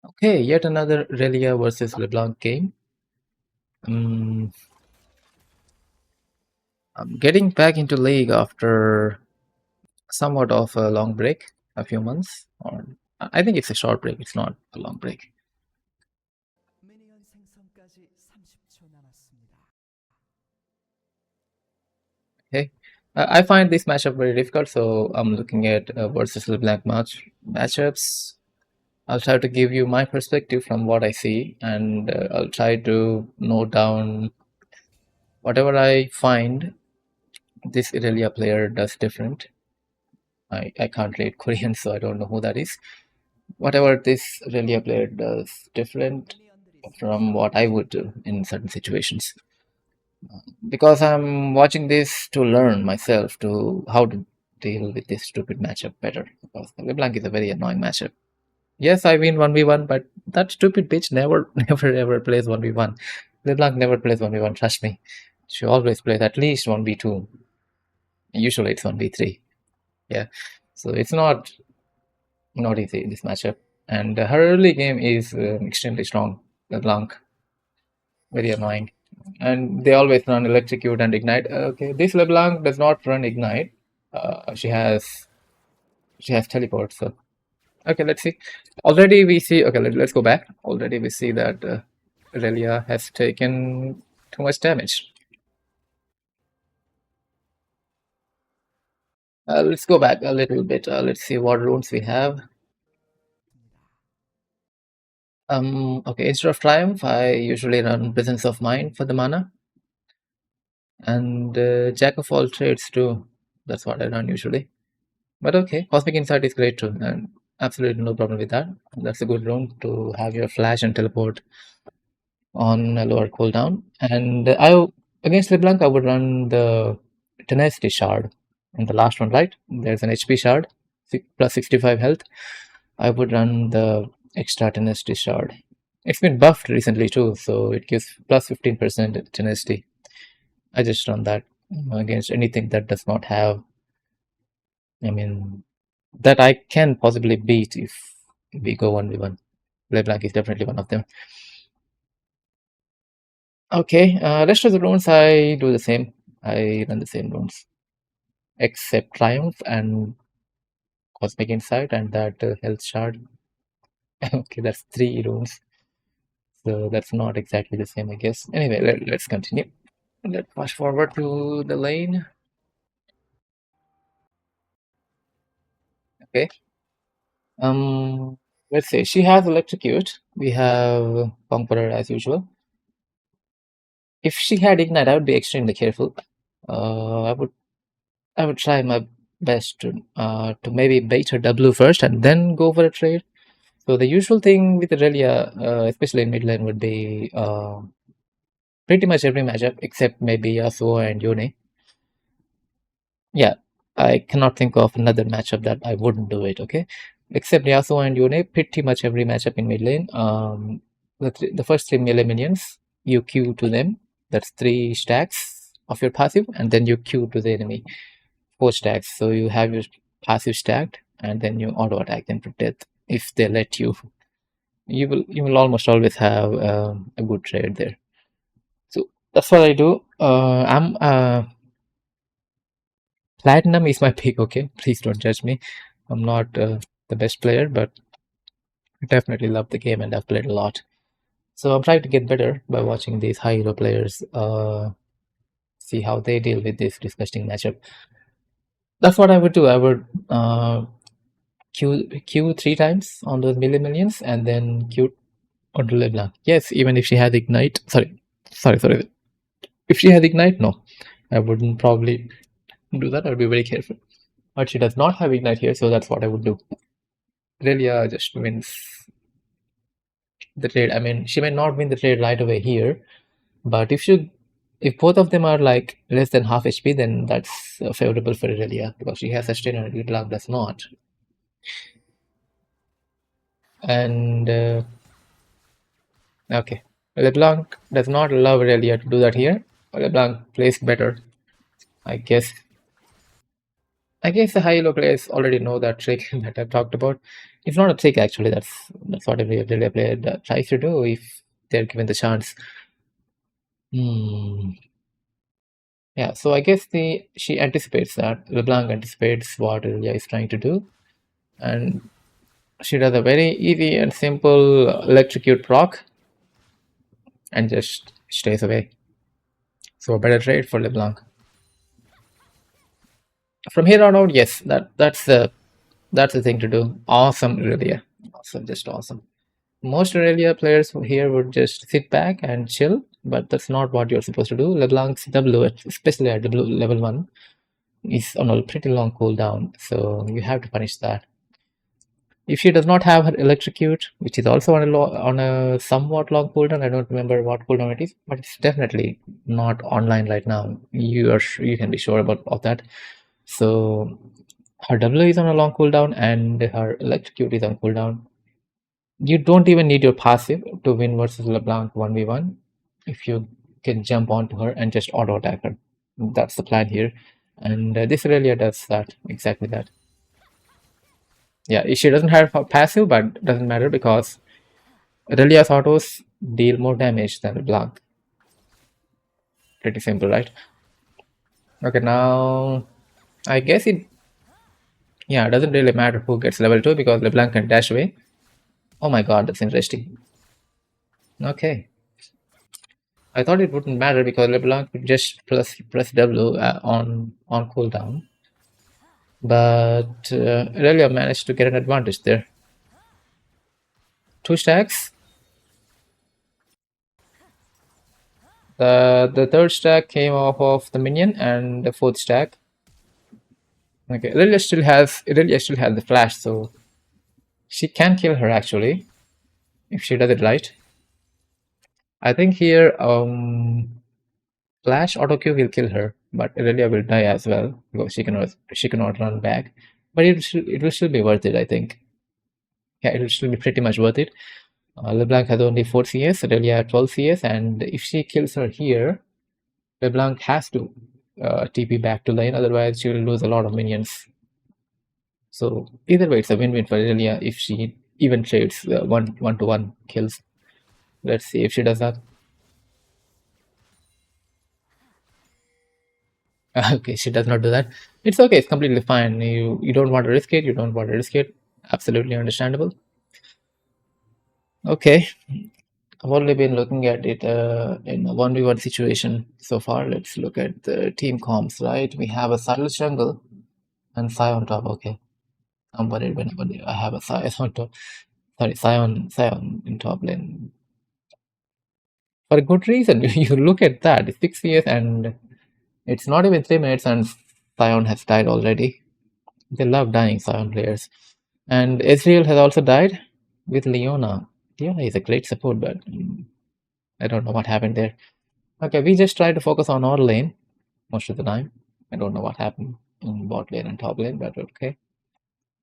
Okay, yet another Irelia versus Leblanc game. Um, I'm getting back into League after somewhat of a long break, a few months, or I think it's a short break. It's not a long break. Okay, I find this matchup very difficult, so I'm looking at versus Leblanc matchups. I'll try to give you my perspective from what I see, and I'll try to note down whatever I find this Irelia player does different. I can't read Korean, so I don't know who that is. Whatever this Irelia player does different from what I would do in certain situations. Because I'm watching this to learn myself to how to deal with this stupid matchup better. Because LeBlanc is a very annoying matchup. Yes, I win 1v1, but that stupid bitch never, never, ever plays 1v1. LeBlanc never plays 1v1, trust me. She always plays at least 1v2. Usually it's 1v3. Yeah. So it's not easy, this matchup. And her early game is extremely strong. LeBlanc, very annoying. And they always run electrocute and ignite. Okay, this LeBlanc does not run ignite. She has teleport. So okay, let's see. Already we see. Okay, let's go back. Already we see that Irelia has taken too much damage. Let's go back a little bit. Let's see what runes we have. Okay, instead of Triumph, I usually run Presence of Mind for the mana, and Jack of all trades too. That's what I run usually. But okay, Cosmic Insight is great too, and absolutely no problem with that. That's a good rune to have your flash and teleport on a lower cooldown. And against LeBlanc, I would run the Tenacity Shard in the last one, right? There's an HP shard, plus 65 health. I would run the extra Tenacity Shard. It's been buffed recently too, so it gives plus 15% Tenacity. I just run that against anything that does not have, I mean, that I can possibly beat if we go 1v1. LeBlanc is definitely one of them. Okay, rest of the runes I do the same. I run the same runes except Triumph and Cosmic Insight and that Health Shard. Okay, that's three runes. So that's not exactly the same, I guess. Anyway, let's continue. Let's fast forward to the lane. Okay. Um, let's say she has Electrocute. We have Conqueror as usual. If she had Ignite, I would be extremely careful. I would try my best to maybe bait her W first and then go for a trade. So the usual thing with Irelia, especially in mid lane, would be pretty much every matchup except maybe Yasuo and Yone. Yeah, I cannot think of another matchup that I wouldn't do it. Okay, except Yasuo and Yone, pretty much every matchup in mid lane. The first three melee minions, you Q to them. That's three stacks of your passive, and then you Q to the enemy. Four stacks. So you have your passive stacked, and then you auto attack them to death if they let you. You will almost always have a good trade there. So that's what I do. I'm Platinum is my pick. Okay, please don't judge me. I'm not the best player, but I definitely love the game and I've played a lot. So I'm trying to get better by watching these high elo players. See how they deal with this disgusting matchup. That's what I would do. I would Q three times on those millions and then Q onto Leblanc. Yes, even if she had ignite. Sorry. If she had ignite, no, I wouldn't probably do that. I'd be very careful. But she does not have ignite here, so that's what I would do. Relia just wins the trade. I mean, she may not win the trade right away here, but if both of them are like less than half HP, then that's favorable for Irelia because she has sustain and Leblanc does not. And okay, Leblanc does not allow Irelia to do that here. Leblanc plays better, I guess. I guess the high-low players already know that trick that I've talked about. It's not a trick actually. That's what every Aurelia player tries to do if they're given the chance. Hmm. Yeah. So I guess the she anticipates that LeBlanc anticipates what Aurelia is trying to do, and she does a very easy and simple electrocute proc and just stays away. So a better trade for LeBlanc. From here on out, yes, that's the thing to do. Awesome, Aurelia. Awesome, just awesome. Most Irelia players here would just sit back and chill, but that's not what you're supposed to do. LeBlanc's W, especially at W level 1, is on a pretty long cooldown, so you have to punish that. If she does not have her electrocute, which is also on a somewhat long cooldown, I don't remember what cooldown it is, but it's definitely not online right now. You can be sure of that. So her W is on a long cooldown and her electrocute is on cooldown. You don't even need your passive to win versus LeBlanc 1v1 if you can jump onto her and just auto attack her. That's the plan here. And this Irelia does that, exactly that. Yeah, she doesn't have a passive, but doesn't matter because Irelia's autos deal more damage than LeBlanc. Pretty simple, right? Okay, now I guess yeah, it doesn't really matter who gets level 2 because LeBlanc can dash away. Oh my god, that's interesting. Okay. I thought it wouldn't matter because LeBlanc could just press W on cooldown, but Irelia managed to get an advantage there. 2 stacks. The third stack came off of the minion, and the fourth stack. Okay, Irelia still has the flash, so she can kill her actually if she does it right. I think here flash auto Q will kill her, but Irelia will die as well because she cannot run back. But it will still be worth it, I think. Yeah, it will still be pretty much worth it. LeBlanc has only 4 CS, Irelia 12 CS, and if she kills her here, LeBlanc has to TP back to lane, otherwise she will lose a lot of minions. So either way, it's a win-win for Irelia if she even trades one-to-one kills. Let's see if she does that. Okay, she does not do that. It's okay, it's completely fine. You don't want to risk it, you don't want to risk it. Absolutely understandable. Okay, I've only been looking at it in a 1v1 situation so far. Let's look at the team comps, right? We have a Silas jungle and Sai on top. Okay, I'm worried whenever I have a Sai on top. Sorry, Sion in top lane. For a good reason. You look at that, it's 6 years and it's not even 3 minutes and Sion has died already. They love dying, Sion players. And Ezreal has also died with Leona. Leona is a great support, but I don't know what happened there. Okay, we just try to focus on our lane most of the time. I don't know what happened in bot lane and top lane, but okay.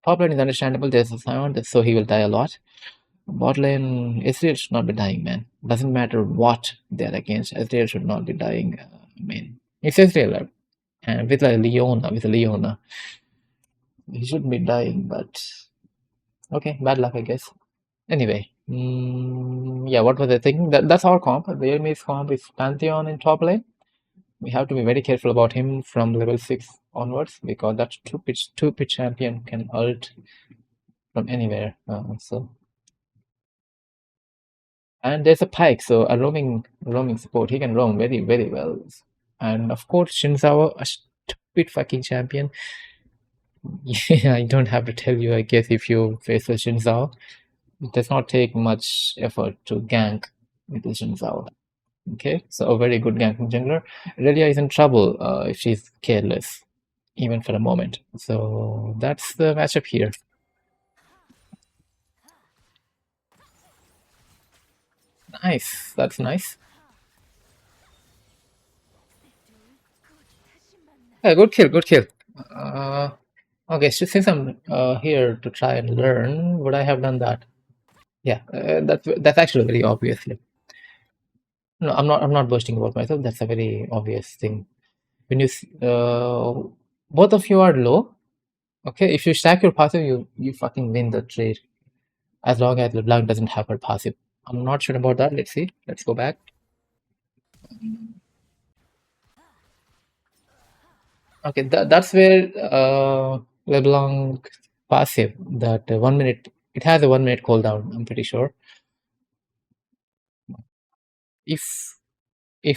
Top lane is understandable. There's a Sion, so he will die a lot. Bot lane, Ezreal should not be dying, man. Doesn't matter what they're against. Ezreal should not be dying. It's Ezreal, and with a Leona, he shouldn't be dying. But okay, bad luck, I guess. Anyway, yeah, what was I thinking? That's our comp. The enemy's comp is Pantheon in top lane. We have to be very careful about him from level 6 onwards because that two pitch champion can ult from anywhere. So and there's a pike, so a roaming support. He can roam very very well. And of course, Shinzawa, a stupid fucking champion. Yeah, I don't have to tell you. I guess if you face a Shinzawa, it does not take much effort to gank with the Shinzawa. Okay, so a very good ganking jungler. Relia is in trouble if she's careless, even for a moment. So that's the matchup here. Nice, that's nice. Yeah, good kill, good kill. Uh, okay, so since I'm here to try and learn, would I have done that? Yeah, that's actually very obvious. No, I'm not boasting about myself. That's a very obvious thing. When both of you are low. Okay, if you stack your passive, you fucking win the trade. As long as LeBlanc doesn't have her passive. I'm not sure about that. Let's see. Let's go back. Okay, that's where LeBlanc passive, that 1 minute, it has a 1 minute cooldown, I'm pretty sure. If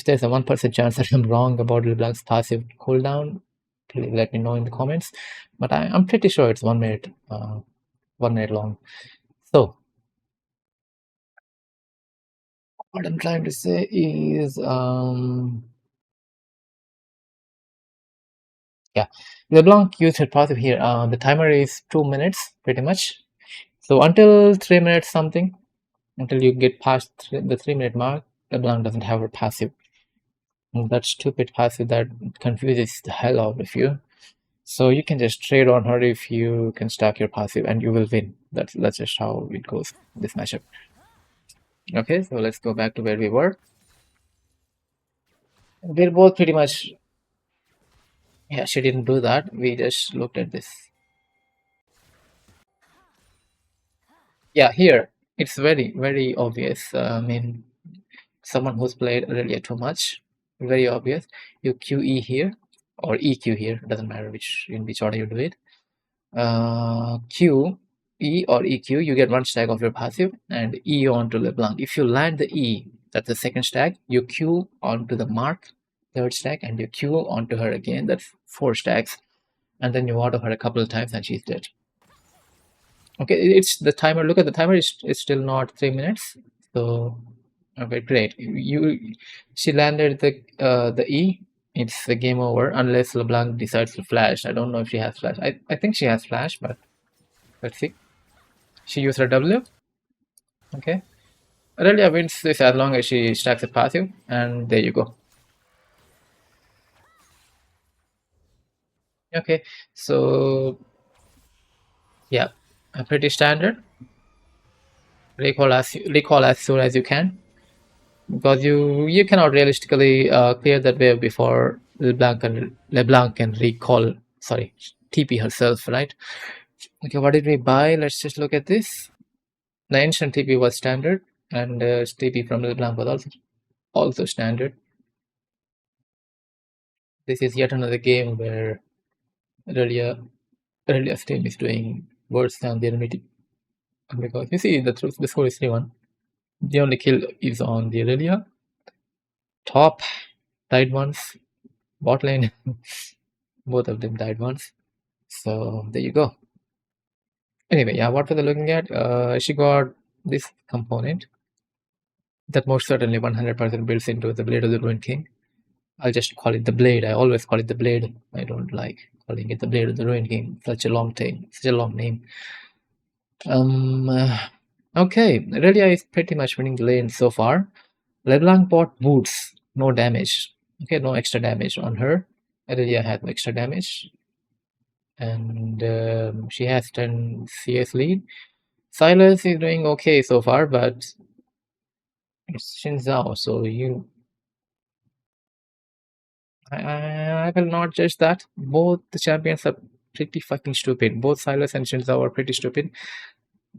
there's a 1% chance that I'm wrong about LeBlanc's passive cooldown, please let me know in the comments. But I'm pretty sure it's 1 minute, 1 minute long. So what I'm trying to say is, yeah, LeBlanc used her passive here. The timer is 2 minutes, pretty much. So until 3 minutes something, until you get past the 3 minute mark, LeBlanc doesn't have her passive. And that stupid passive that confuses the hell out of you. So you can just trade on her if you can stack your passive, and you will win. That's just how it goes, this matchup. Okay, so let's go back to where we were. We're both pretty much, yeah, she didn't do that. We just looked at this. Yeah, here it's very, very obvious. I mean, someone who's played Irelia too much, very obvious. You QE here or EQ here, doesn't matter which, in which order you do it. Q, E or EQ, you get one stack of your passive, and E onto LeBlanc. If you land the E, that's the second stack, you Q onto the mark, third stack, and you Q onto her again, that's four stacks, and then you auto her a couple of times and she's dead. Okay, it's the timer. Look at the timer, it's still not 3 minutes. So okay, great. She landed the E. It's the game over unless LeBlanc decides to flash. I don't know if she has flash. I think she has flash, but let's see. She used her W. Okay. Aurelia wins this as long as she stacks a passive, and there you go. Okay, so yeah, pretty standard. Recall as soon as you can, because you cannot realistically clear that wave before LeBlanc can recall. Sorry, TP herself, right? Okay, what did we buy? Let's just look at this. The ancient TP was standard, and TP from LeBlanc was also standard. This is yet another game where Irelia's team is doing worse than the enemy team, because you see the score is 3-1. The only kill is on the Irelia. Top died once, bot lane, both of them died once. So there you go. Anyway, yeah, what were they looking at? She got this component that most certainly 100% builds into the Blade of the Ruined King. I'll just call it the Blade. I always call it the Blade. I don't like calling it the Blade of the Ruined King. Such a long thing, such a long name. Okay, Irelia is pretty much winning the lane so far. LeBlanc bought boots, no damage. Okay, no extra damage on her. Irelia had no extra damage, and she has 10 CS lead. Silas is doing okay so far, but it's Shinzao, so I will not judge that. Both the champions are pretty fucking stupid. Both Silas and Shinzao are pretty stupid.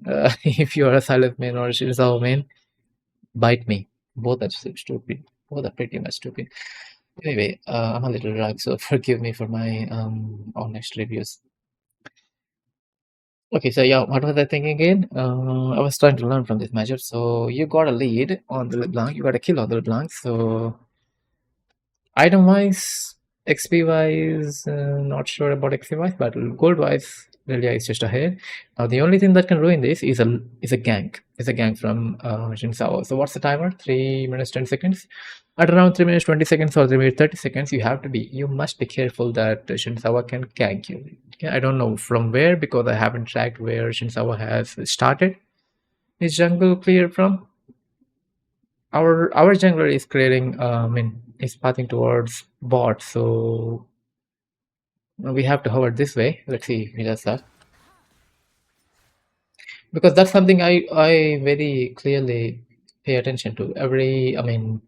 If you are a Silas main or a Shinzao main, bite me. Both are stupid. Both are pretty much stupid. Anyway, I'm a little drunk, so forgive me for my honest reviews. Okay, so yeah, what was I thinking again? I was trying to learn from this matchup. So you got a lead on the LeBlanc, you got a kill on the LeBlanc. So item wise, XP wise, not sure about XP wise, but gold wise, Lilia is just ahead. Now the only thing that can ruin this is a gank. Is a gank from Jin Sao. So what's the timer? 3 minutes 10 seconds. At around 3 minutes 20 seconds or 3 minutes 30 seconds, you must be careful that Shinzawa can gank you. Okay, I don't know from where, because I haven't tracked where Shinzawa has started his jungle clear from. Our jungler is clearing. I mean, is pathing towards bot, so we have to hover this way. Let's see if he does that, because that's something I very clearly pay attention to. I mean,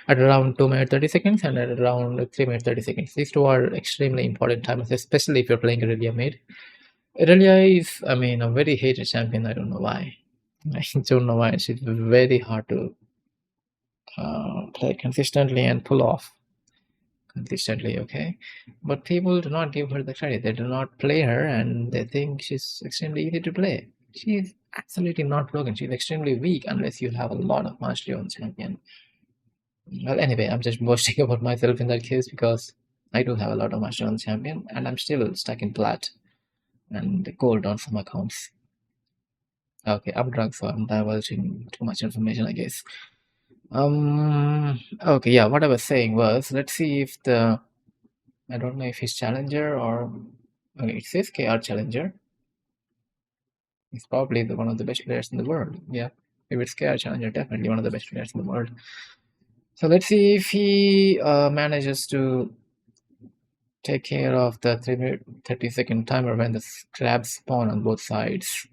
at around 2 minutes 30 seconds and at around 3 minutes 30 seconds. These two are extremely important timers, especially if you're playing a Irelia mid. Irelia is, I mean, a very hated champion. I don't know why. I don't know why. She's very hard to play consistently and pull off consistently, okay? But people do not give her the credit. They do not play her and they think she's extremely easy to play. She's absolutely not broken. She's extremely weak unless you have a lot of mastery on champion. Well, anyway, I'm just boasting about myself in that case because I do have a lot of mastery on champion and I'm still stuck in plat and gold on some accounts. Okay, I'm drunk, so I'm divulging too much information, I guess. Okay, yeah, what I was saying was, let's see if the, I don't know if he's challenger or, okay, it says KR challenger. He's probably one of the best players in the world. Yeah, if it's KR challenger, definitely one of the best players in the world. So let's see if he manages to take care of the 3 minute 30-second timer when the crabs spawn on both sides.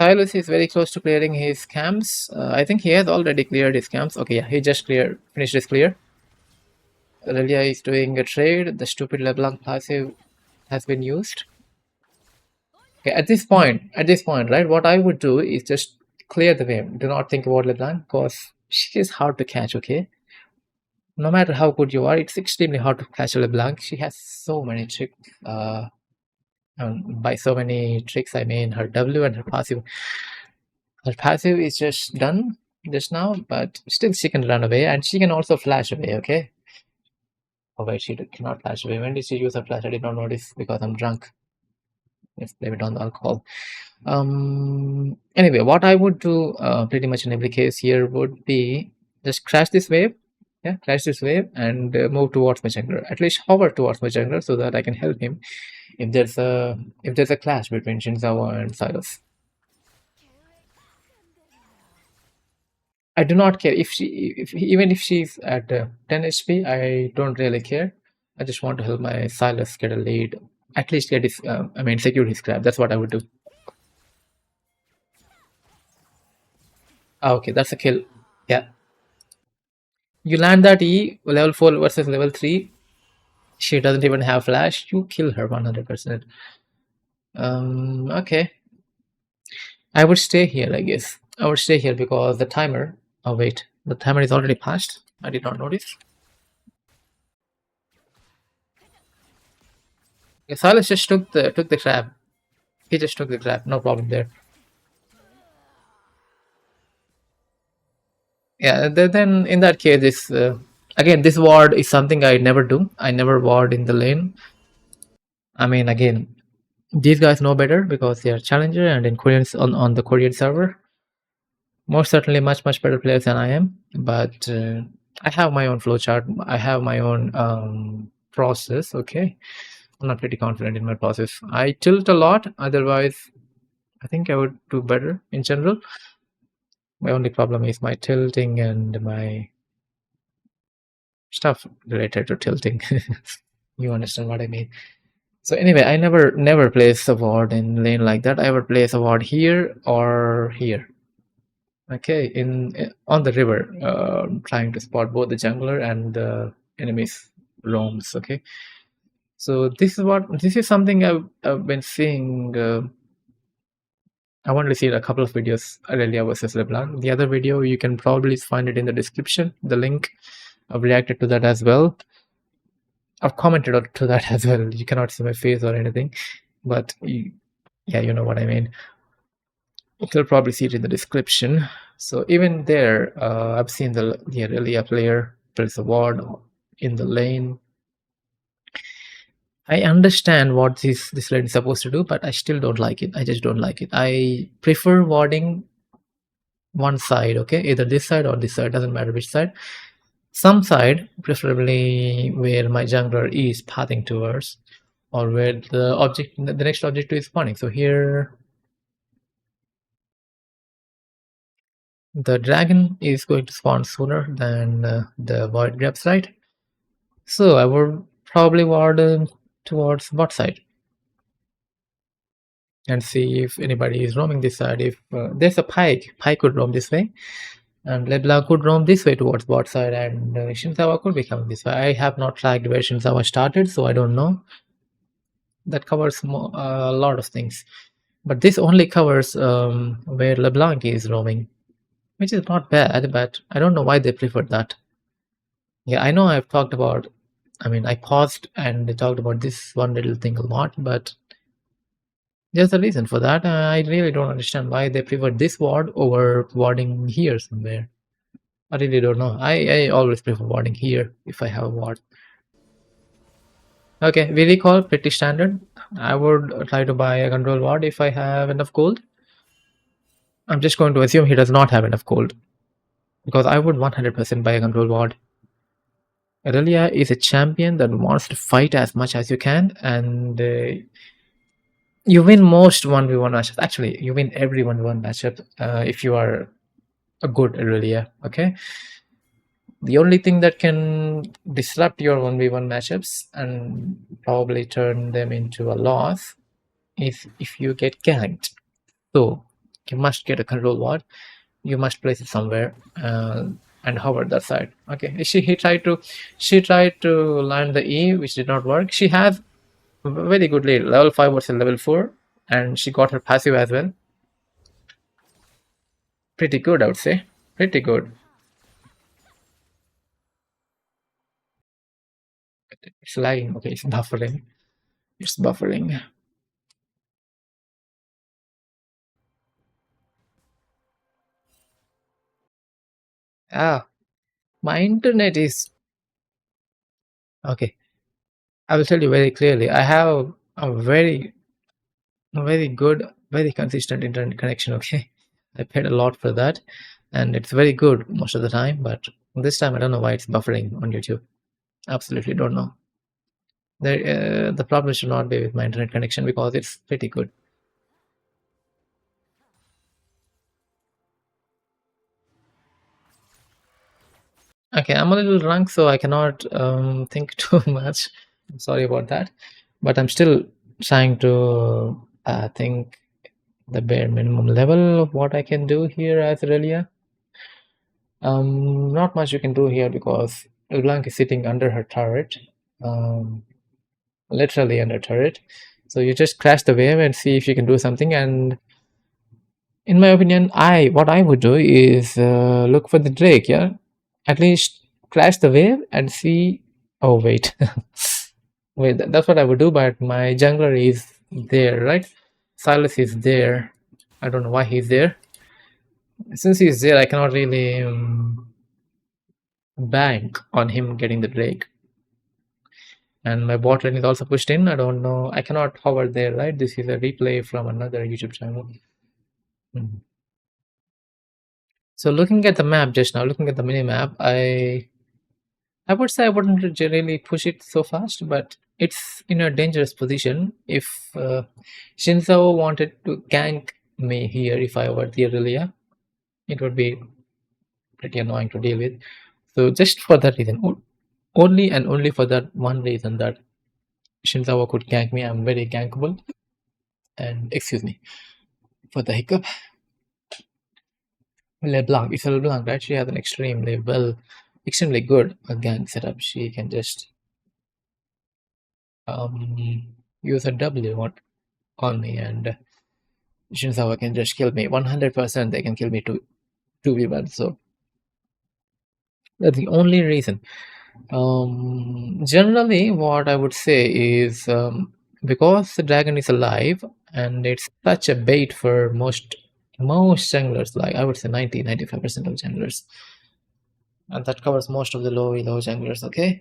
Silas is very close to clearing his camps. I think he has already cleared his camps. Okay, yeah, he just finished his clear. Irelia is doing a trade. The stupid Leblanc passive has been used. Okay, at this point, right, what I would do is just clear the wave. Do not think about Leblanc because she is hard to catch, okay? No matter how good you are, it's extremely hard to catch Leblanc. She has so many tricks. By so many tricks, I mean her W and her passive. Her passive is just done just now, but still she can run away and she can also flash away, okay? Oh wait, cannot flash away. When did she use her flash? I did not notice because I'm drunk. Let's blame it on the alcohol. Anyway, what I would do pretty much in every case here would be just crash this wave. Yeah, crash this wave and move towards my jungler. At least hover towards my jungler so that I can help him if there's a clash between Shinzawa and Silas. I do not care even if she's at 10 HP. I don't really care. I just want to help my Silas get a lead. At least get his, I mean, secure his grab. That's what I would do. Ah, okay, that's a kill. Yeah, you land that E level 4 versus level 3. She doesn't even have flash. You kill her 100%. Okay. I would stay here, I guess. I would stay here because the timer. Oh wait, the timer is already passed. I did not notice. Okay, Silas just took the crab. He just took the crab. No problem there. Yeah. Then in that case, this again, this ward is something I never do. I never ward in the lane. I mean, again, these guys know better because they are challenger and in Korean on the Korean server. Most certainly, much better players than I am. But I have my own flowchart. I have my own process. Okay, I'm not pretty confident in my process. I tilt a lot. Otherwise, I think I would do better in general. My only problem is my tilting and my stuff related to tilting. You understand what I mean? So anyway, I never place a ward in lane like that. I would place a ward here or here. Okay, on the river, trying to spot both the jungler and the enemies roams. Okay, so this is something I've been seeing. I've only seen a couple of videos, Irelia versus Leblanc. The other video you can probably find it in the description. The link. I've reacted to that as well. I've commented to that as well. You cannot see my face or anything, but yeah, you know what I mean. You'll probably see it in the description. So even there, I've seen the Irelia player press a ward in the lane. I understand what this lane is supposed to do, but I still don't like it. I just don't like it. I prefer warding one side, okay, either this side or this side, doesn't matter which side. Some side, preferably where my jungler is pathing towards, or where the next objective is spawning. So here the dragon is going to spawn sooner than the void grabs, right? So I would probably ward towards bot side and see if anybody is roaming this side. If there's a pike could roam this way. And Leblanc could roam this way towards bot side, and Shinzawa could be coming this way. I have not tracked where Shinzawa started, so I don't know. That covers a lot of things. But this only covers where Leblanc is roaming, which is not bad, but I don't know why they preferred that. Yeah, I know I've talked about, I mean, I paused and talked about this one little thing a lot, but there's a reason for that. I really don't understand why they preferred this ward over warding here somewhere. I really don't know. I always prefer warding here if I have a ward. Okay, we recall pretty standard. I would try to buy a control ward if I have enough gold. I'm just going to assume he does not have enough gold because I would 100% buy a control ward. Irelia is a champion that wants to fight as much as you can, and you win most 1v1 matchups. Actually, you win every 1v1 matchup if you are a good Irelia. Okay, the only thing that can disrupt your 1v1 matchups and probably turn them into a loss is if you get ganked. So you must get a control ward. You must place it somewhere and hover that side. Okay, she tried to land the E, which did not work. She has a very good lead, level 5 versus level 4, and she got her passive as well. Pretty good, I would say. Pretty good. It's lagging. Okay, it's buffering. It's buffering. Ah, my internet is okay. I will tell you very clearly. I have a very good, very consistent internet connection. Okay, I paid a lot for that, and it's very good most of the time. But this time, I don't know why it's buffering on YouTube. Absolutely don't know. The problem should not be with my internet connection because it's pretty good. Okay, I'm a little drunk, so I cannot think too much. I'm sorry about that, but I'm still trying to think the bare minimum level of what I can do here as Aurelia. Not much you can do here because Leblanc is sitting under her turret, um, literally under turret. So you just crash the wave and see if you can do something. And in my opinion, I what I would do is look for the Drake. Yeah, at least crash the wave and see. Oh wait, wait. That's what I would do. But my jungler is there, right? Silas is there. I don't know why he's there. Since he's there, I cannot really bank on him getting the Drake. And my bot lane is also pushed in. I don't know. I cannot hover there, right? This is a replay from another YouTube channel. Mhm. So looking at the map just now, looking at the mini map, I would say I wouldn't generally push it so fast, but it's in a dangerous position. If Shinzo wanted to gank me here, if I were the Irelia, it would be pretty annoying to deal with. So just for that reason, only and only for that one reason that Shinzawa could gank me, I'm very gankable. And excuse me for the hiccup. Leblanc, it's a Leblanc, right? She has an extremely good gank setup. She can just use a W on me, and Shinzawa can just kill me. 100% they can kill me 2v1. So that's the only reason. Generally, what I would say is because the dragon is alive and it's such a bait for most junglers, like I would say 90-95% of junglers, and that covers most of the low junglers. Okay,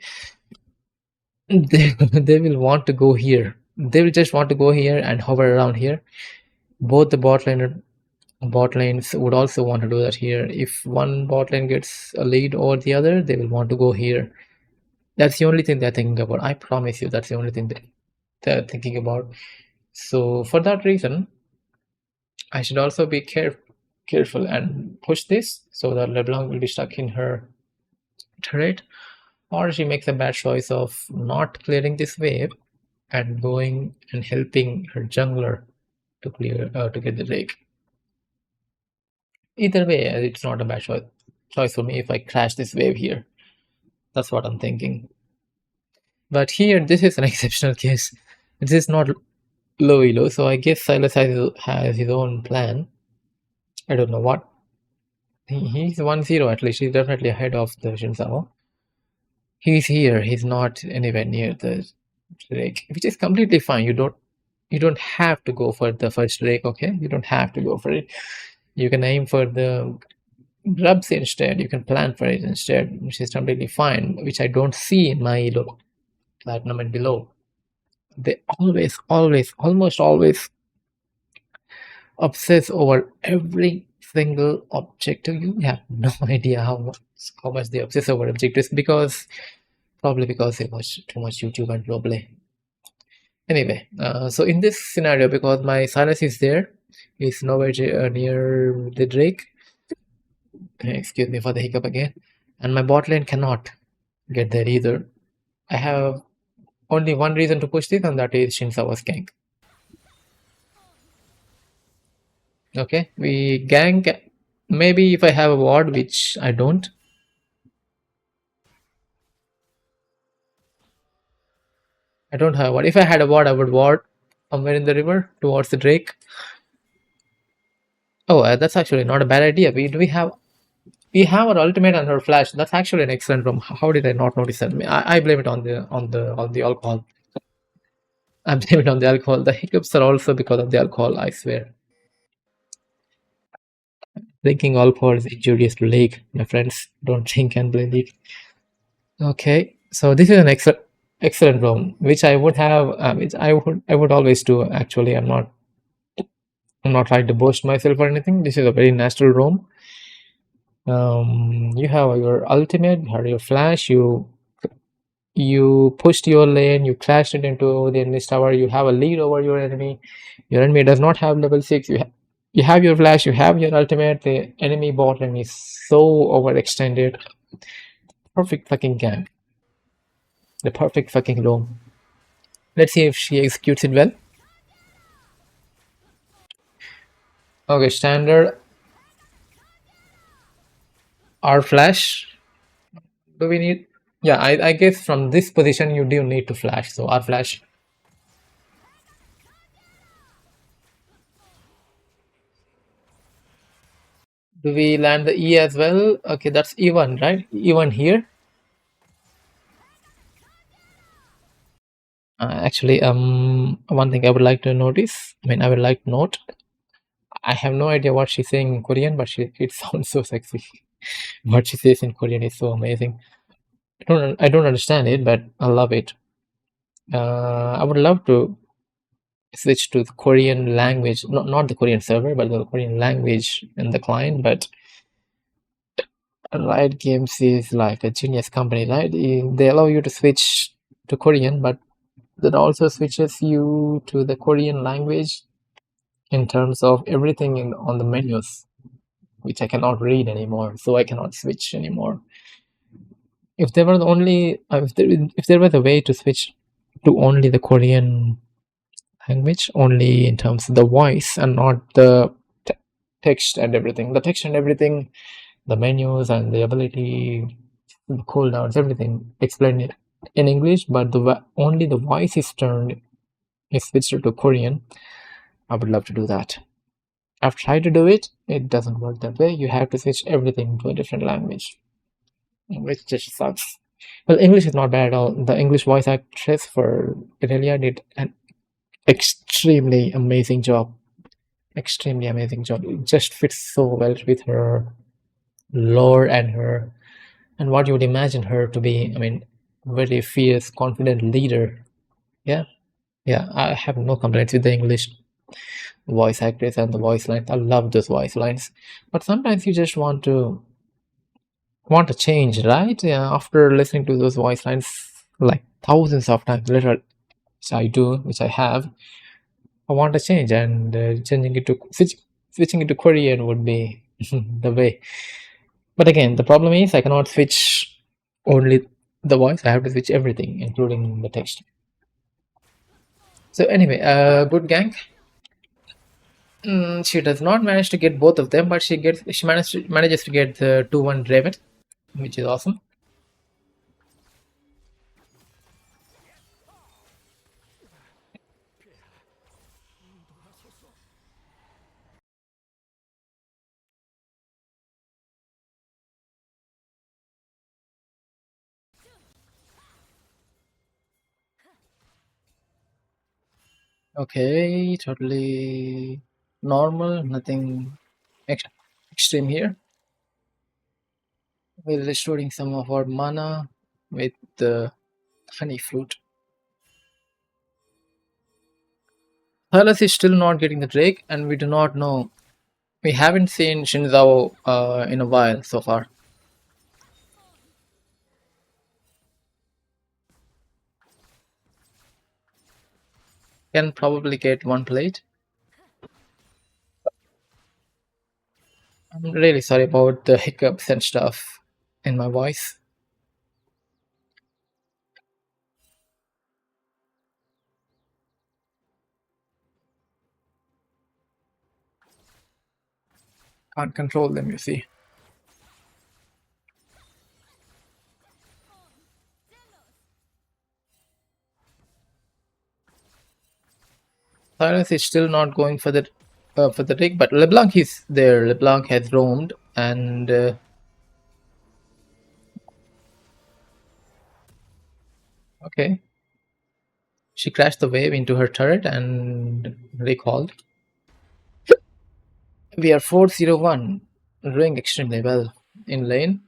they will want to go here. They will just want to go here and hover around here. Both the bot lanes would also want to do that here. If one bot lane gets a lead over the other, they will want to go here. That's the only thing they're thinking about. I promise you, that's the only thing that they're thinking about. So for that reason, I should also be careful and push this so that LeBlanc will be stuck in her turret, or she makes a bad choice of not clearing this wave and going and helping her jungler to get the Drake. Either way, it's not a bad choice. choice for me if I crash this wave here. That's what I'm thinking. But here, this is an exceptional case. This is not low elo, so I guess Silas has his own plan. I don't know what. He's 1-0 at least. He's definitely ahead of the Shinzawa. He's here. He's not anywhere near the Drake, which is completely fine. You don't have to go for the first Drake, okay? You don't have to go for it. You can aim for the grubs instead. You can plan for it instead, which is completely fine, which I don't see in my elo platinum and below. They almost always obsess over every single objective. You have no idea how much they obsess over objectives, because probably because they watch too much YouTube and roleplay. Anyway, so in this scenario, because my Silas is there, he's nowhere near the Drake. Excuse me for the hiccup again. And my bot lane cannot get there either. I have only one reason to push this, and that is Shinzawa's gank. Okay, we gank. Maybe if I have a ward, which I don't. I don't have a ward. If I had a ward, I would ward somewhere in the river towards the Drake. Oh, that's actually not a bad idea. We have our ultimate and her flash. That's actually an excellent room. How did I not notice that? I blame it on the alcohol. I blame it on the alcohol. The hiccups are also because of the alcohol, I swear. Drinking alcohol is injurious to leg, my friends. Don't drink and blame it. Okay, so this is an excellent room, which I would have, which I would always do. Actually, I'm not trying to boast myself or anything. This is a very natural room. You have your ultimate, you have your flash. You pushed your lane, you crashed it into the enemy's tower. You have a lead over your enemy. Your enemy does not have level 6. You have your flash, you have your ultimate. The enemy bot lane is so overextended. Perfect fucking game. The perfect fucking roam. Let's see if she executes it well. Okay, standard R flash. Do we need? Yeah, I guess from this position you do need to flash. So R flash. Do we land the E as well? Okay, that's E1, right? E1 here. Actually, one thing I would like to notice. I would like to note. I have no idea what she's saying in Korean, but it sounds so sexy. What she says in Korean is so amazing. I don't understand it, but I love it. I would love to switch to the Korean language, not the Korean server, but the Korean language in the client. But Riot Games is like a genius company, right? They allow you to switch to Korean, but that also switches you to the Korean language in terms of everything on the menus, which I cannot read anymore, so I cannot switch anymore. If there were the only, if there was a way to switch to only the Korean language, only in terms of the voice and not the text and everything, the menus and the ability, the cooldowns, everything explained it in English, but only the voice is switched to Korean. I would love to do that. I've tried to do it. It doesn't work that way. You have to switch everything to a different language, which just sucks. Well, English is not bad at all. The English voice actress for Irelia did an extremely amazing job. Extremely amazing job. It just fits so well with her lore and what you would imagine her to be. Very fierce, confident leader. Yeah, yeah. I have no complaints with the English voice actress and the voice lines. I love those voice lines. But sometimes you just want to change, right? Yeah, after listening to those voice lines like thousands of times, literally, which I have. I want to change, and switching it to Korean would be the way. But again, the problem is I cannot switch only the voice. I have to switch everything, including the text. So anyway, good gang. She does not manage to get both of them, but she manages to get the 2-1 Draven, which is awesome. Okay, totally normal, nothing ex- extreme here. We're restoring some of our mana with the honey fruit. Thalas is still not getting the Drake, and we do not know. We haven't seen Shinzao in a while so far. Can probably get one plate. I'm really sorry about the hiccups and stuff in my voice. Can't control them, you see. Silence is still not going for the Drake, but LeBlanc is there. LeBlanc has roamed, and okay, she crashed the wave into her turret and recalled. We are 4-0-1, doing extremely well in lane,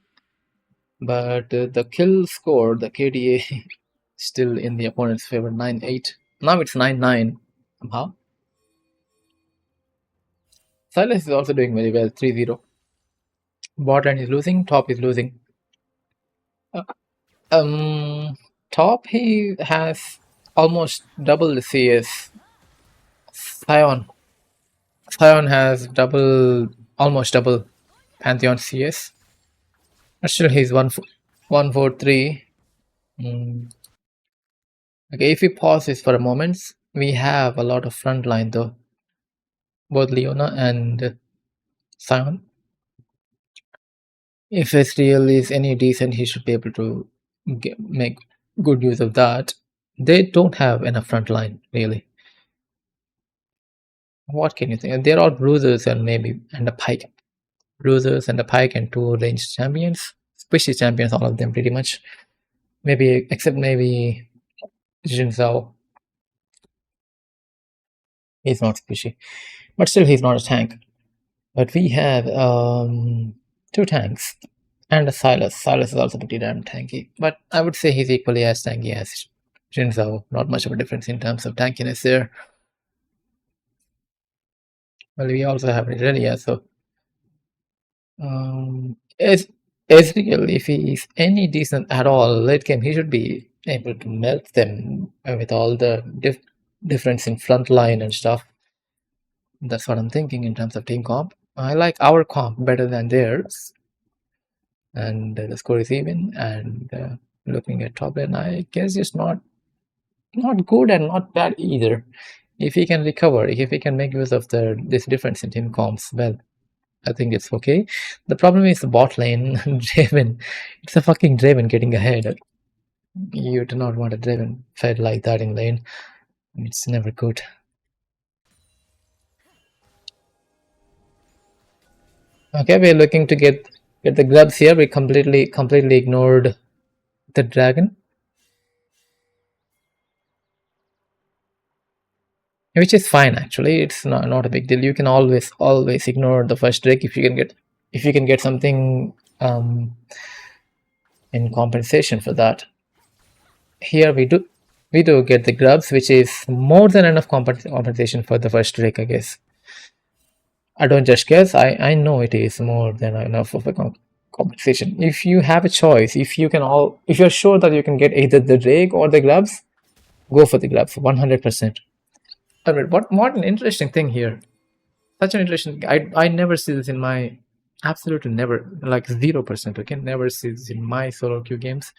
but the kill score, the KDA, still in the opponent's favor, 9-8. Now it's 9-9 somehow. Silas is also doing very well, 3-0. Bot lane is losing, top is losing. Uh, Um, top he has almost double the CS. Sion, Sion has almost double Pantheon CS. But still, he's 1-4-3. Mm. Okay, if we pause this for a moment, we have a lot of front line though. Both Leona and Sion. If Ezreal is any decent, he should be able to make good use of that. They don't have enough front line, really. What can you think? They're all bruisers and a pike. Bruisers and a pike and two ranged champions. Squishy champions, all of them pretty much. Maybe except maybe Jin Zhao. He's not squishy. But still he's not a tank. But we have two tanks and a Silas. Silas is also pretty damn tanky. But I would say he's equally as tanky as Jin Zhao. Not much of a difference in terms of tankiness there. Well, we also have Irelia, so as Ezreal, if he is any decent at all late game, he should be able to melt them with all the difference in front line and stuff. That's what I'm thinking in terms of team comp. I like our comp better than theirs, and the score is even. And looking at top lane, I guess it's not good and not bad either. If he can recover, if he can make use of the this difference in team comps, well, I think it's okay. The problem is the bot lane, Draven. It's a fucking Draven getting ahead. You do not want a Draven fed like that in lane. It's never good. Okay, we're looking to get the grubs here. We completely ignored the dragon, which is fine actually. It's not a big deal. You can always ignore the first drake if you can get something in compensation for that. Here we do get the grubs, which is more than enough compensation for the first drake, I guess. I don't just guess. I know it is more than enough of a compensation. If you have a choice, if you're sure that you can get either the drake or the grubs, go for the grubs 100%. I mean, what an interesting thing here. Such an interesting. I never see this in my absolutely never, like 0%. Okay, never see this in my solo queue games,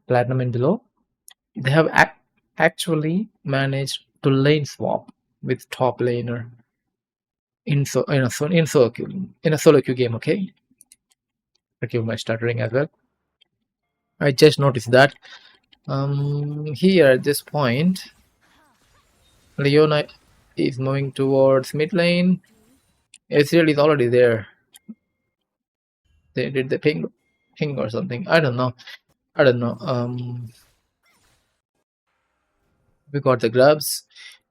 platinum and below. They have actually managed to lane swap with top laner. in a solo queue game. Okay, forgive my stuttering as well. I just noticed that here at this point, Leona is moving towards mid lane. Ezreal is already there. They did the ping or something. I don't know. I don't know. We got the grubs.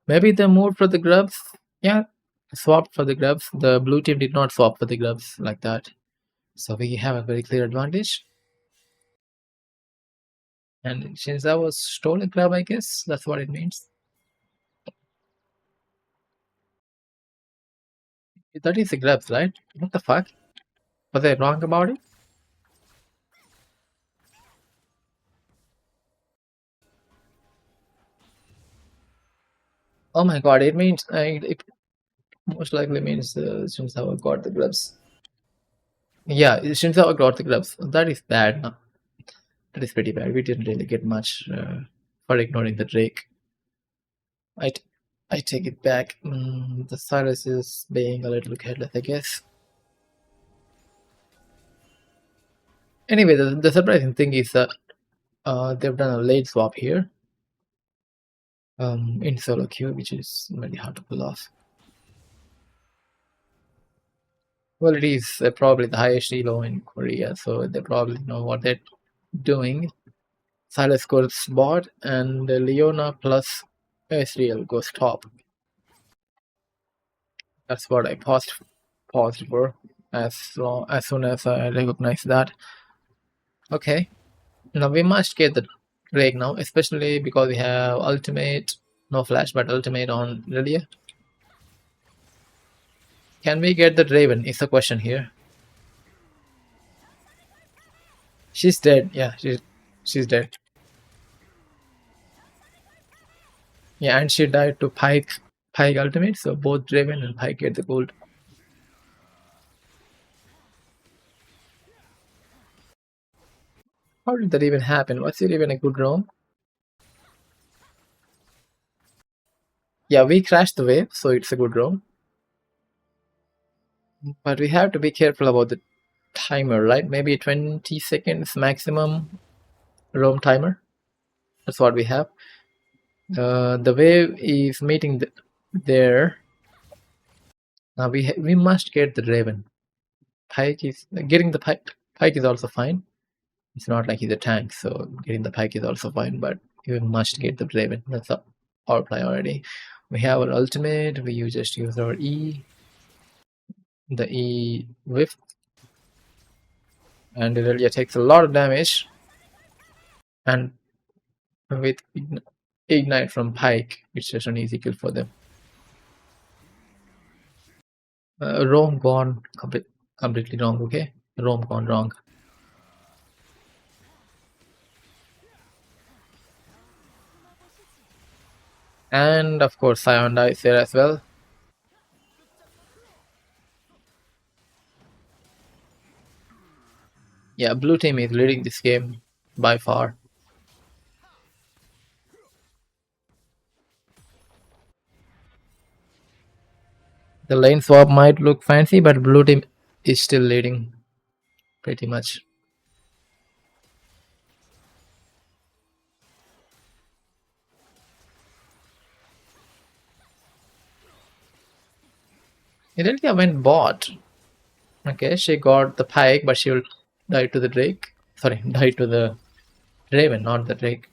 Maybe they moved for the grubs. Yeah, swapped for the grubs. The blue team did not swap for the grubs like that. So we have a very clear advantage. And since that was stolen grub, I guess that's what it means. That is the grubs, right? What the fuck? Was I wrong about it? Oh my god, it means it most likely means Shinzawa got the gloves. Yeah, Shinzawa got the gloves. That is bad. No? That is pretty bad. We didn't really get much for ignoring the Drake. I, t- I take it back. The Cyrus is being a little careless, I guess. Anyway, the surprising thing is that they've done a late swap here in solo queue, which is very hard to pull off. Well, it is probably the highest elo in Korea, so they probably know what they're doing. Silas goes bot, and Leona plus Ezreal goes top. That's what I paused for as soon as I recognize that. Okay, now we must get the Drake now, especially because we have ultimate, no flash, but ultimate on Irelia. Can we get the Raven? Is the question here. She's dead. Yeah, she's dead. Yeah, and she died to Pike ultimate, so both Raven and Pike get the gold. How did that even happen? Was it even a good roam? Yeah, we crashed the wave, so it's a good roam. But we have to be careful about the timer, right? Maybe 20 seconds maximum roam timer. That's what we have. The wave is meeting there. Now we must get the Raven. Pike is getting the Pike. Pike is also fine. It's not like he's a tank, so getting the Pike is also fine. But we must get the Raven. That's our priority. We have our ultimate. We just use our E. The E whiff, and Irelia takes a lot of damage. And with ignite from Pike, it's just an easy kill for them. Wrong gone, completely wrong. Okay, wrong gone wrong. And of course, Sionda is there as well. Yeah, blue team is leading this game by far. The lane swap might look fancy, but blue team is still leading pretty much. Irelia went bot. Okay, she got the Pike, but she will die to the Drake. Sorry, die to the Raven, not the Drake.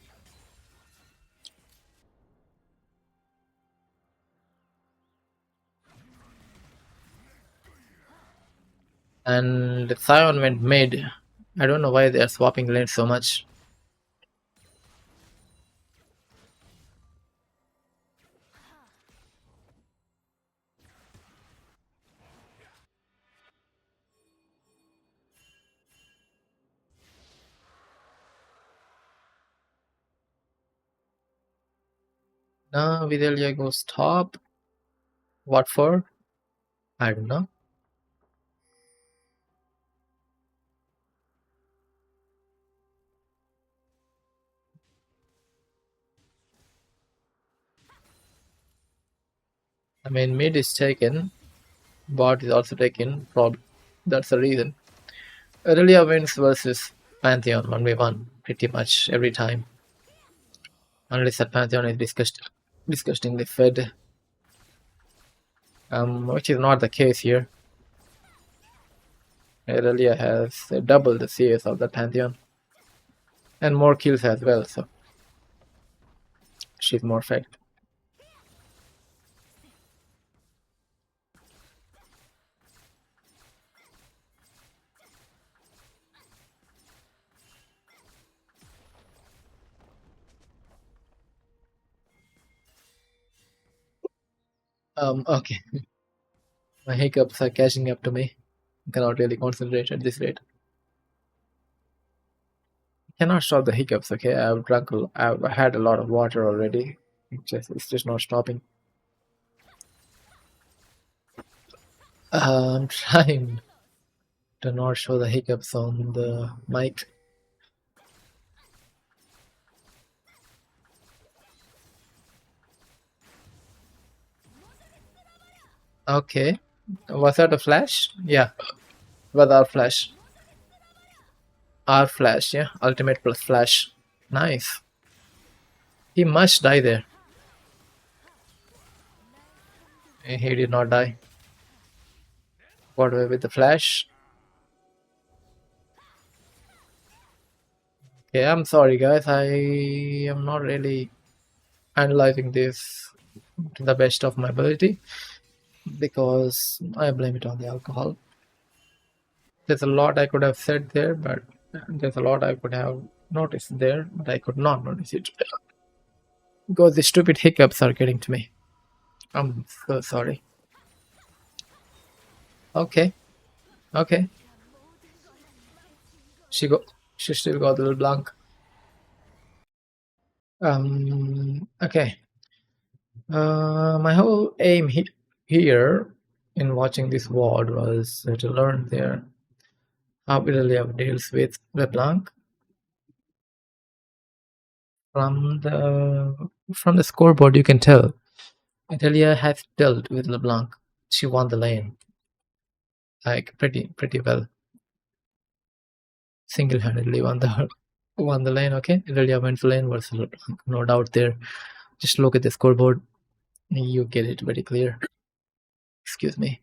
And Sion went mid. I don't know why they are swapping lanes so much. Now Videlia goes top. What for? I don't know. I mean, mid is taken. Bot is also taken. That's the reason. Irelia wins versus Pantheon 1v1 pretty much every time, unless that Pantheon is disgustingly fed, which is not the case here. Irelia has double the CS of the Pantheon and more kills as well, so she's more fed. Okay, my hiccups are catching up to me. I cannot really concentrate at this rate. Cannot stop the hiccups. Okay, I've had a lot of water already. It's just not stopping. I'm trying to not show the hiccups on the mic. Okay, was that a flash? Yeah, with our flash. Our flash, yeah, ultimate plus flash. Nice. He must die there. He did not die. Got away with the flash. Okay, I'm sorry, guys. I am not really analyzing this to the best of my ability because I blame it on the alcohol. There's a lot I could have said there, but there's a lot I could have noticed there, but I could not notice it because the stupid hiccups are getting to me. I'm so sorry. Okay, okay. She go. She still got a little blank. Okay. My whole aim here in watching this ward was to learn there how Irelia deals with Leblanc from the scoreboard. You can tell Irelia has dealt with Leblanc. She won the lane like pretty well, single-handedly won the lane. Okay, Irelia wins the lane versus Leblanc, no doubt there. Just look at the scoreboard, you get it very clear. Excuse me.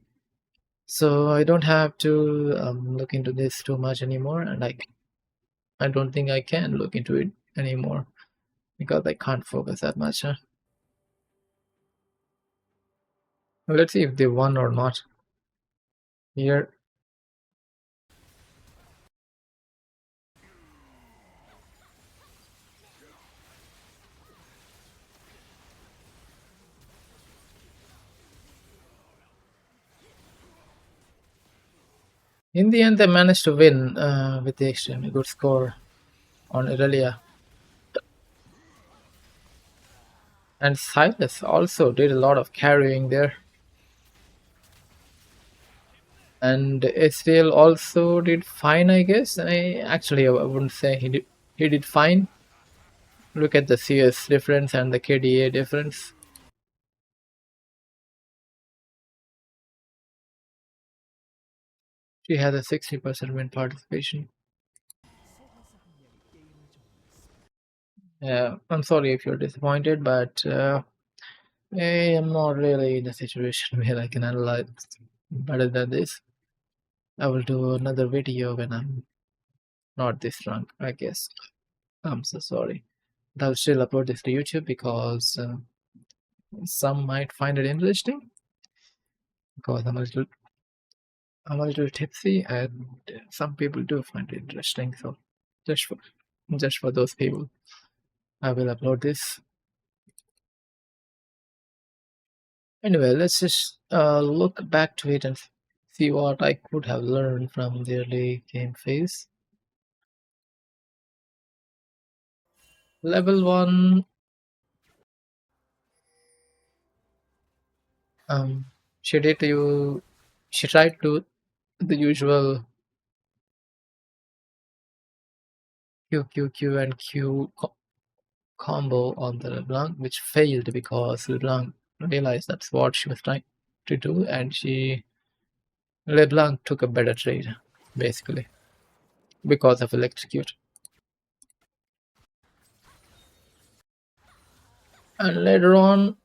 So I don't have to look into this too much anymore, and I don't think I can look into it anymore because I can't focus that much. Huh? Well, let's see if they won or not. Here, in the end, they managed to win with the extremely good score on Irelia. And Silas also did a lot of carrying there. And Israel also did fine, I guess. I wouldn't say he did fine. Look at the CS difference and the KDA difference. She has a 60% win participation. Yeah, I'm sorry if you're disappointed, but I am not really in a situation where I can analyze better than this. I will do another video when I'm not this drunk, I guess. I'm so sorry. I'll still upload this to YouTube because some might find it interesting because I'm a little tipsy and some people do find it interesting. So just for just for those people, I will upload this. Anyway, let's just look back to it and see what I could have learned from the early game phase. Level 1, um, she did you. She tried to the usual Q and combo on the Leblanc, which failed because Leblanc realized that's what she was trying to do, and she Leblanc took a better trade, basically, because of electrocute. And later on,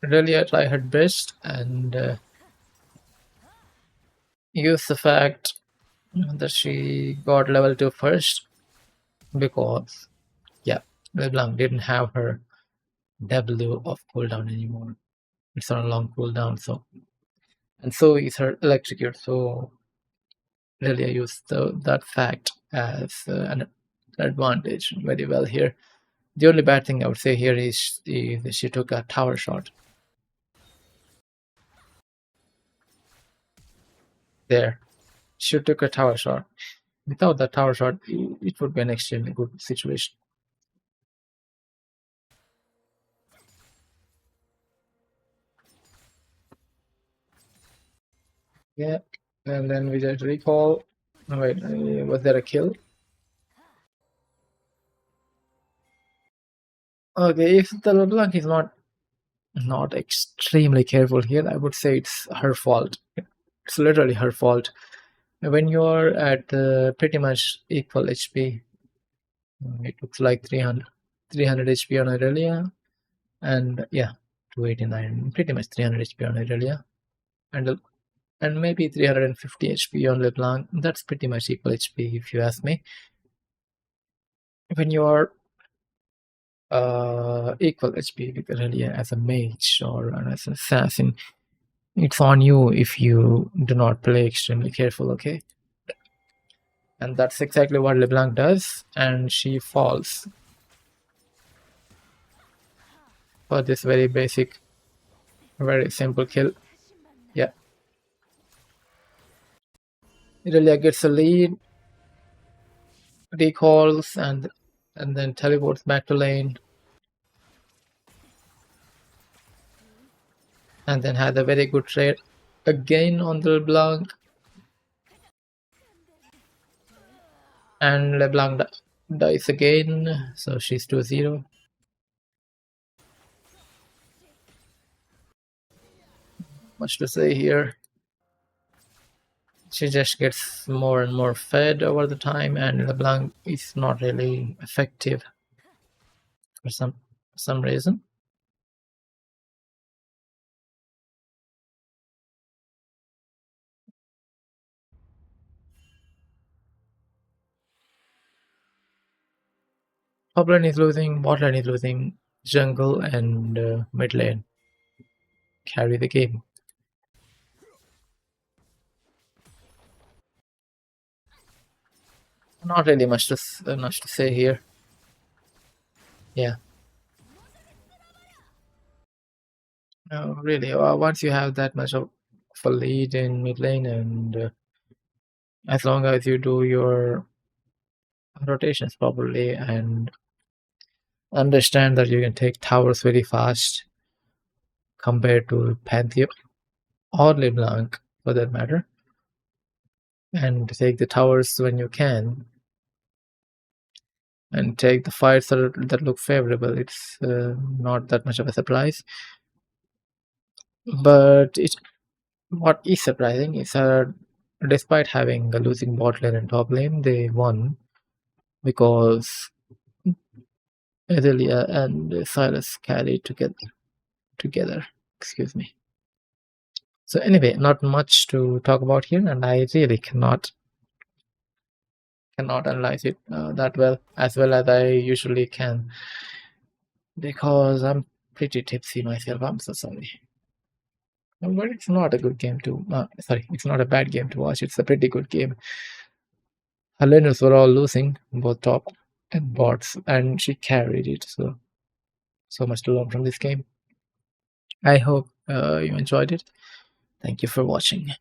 really I tried her best and used the fact that she got level 2 first because, yeah, Leblanc didn't have her W of cooldown anymore. It's on a long cooldown, so and so is her electrocute. So really, I used that fact as an advantage very well here. The only bad thing I would say here is she took a tower shot there. She took a tower shot. Without that tower shot, it would be an extremely good situation. Yeah, and then we just recall. Oh, wait, was there a kill? Okay, if the LeBlanc is not extremely careful here, I would say it's her fault. It's literally her fault. When you're at pretty much equal HP, it looks like 300 HP on Irelia, and yeah, 289, pretty much 300 HP on Irelia, and and maybe 350 HP on LeBlanc. That's pretty much equal HP if you ask me. When you're equal HP with Irelia as a mage or as an assassin, it's on you if you do not play extremely careful, okay? And that's exactly what LeBlanc does, and she falls for this very basic, very simple kill. Yeah, Irelia gets a lead, recalls, and then teleports back to lane, and then had a very good trade again on the LeBlanc, and LeBlanc dies again, so she's 2-0. Much to say here. She just gets more and more fed over the time, and LeBlanc is not really effective for some reason. Top lane is losing, bot lane is losing, jungle and mid lane carry the game. Not really much to say here. Yeah, no, really. Once you have that much of a lead in mid lane, and as long as you do your rotations properly and understand that you can take towers very fast compared to Pantheon or LeBlanc for that matter, and take the towers when you can, and take the fights that look favorable. It's not that much of a surprise. But what is surprising is despite having a losing bot lane and top lane, they won because Irelia and Silas carried together. Excuse me. So anyway, not much to talk about here, and I really cannot analyze it that well as I usually can, because I'm pretty tipsy myself. I'm so sorry. But it's not a good game to. Sorry, it's not a bad game to watch. It's a pretty good game. Her laners were all losing, both top and bots, and she carried it. So much to learn from this game. I hope you enjoyed it. Thank you for watching.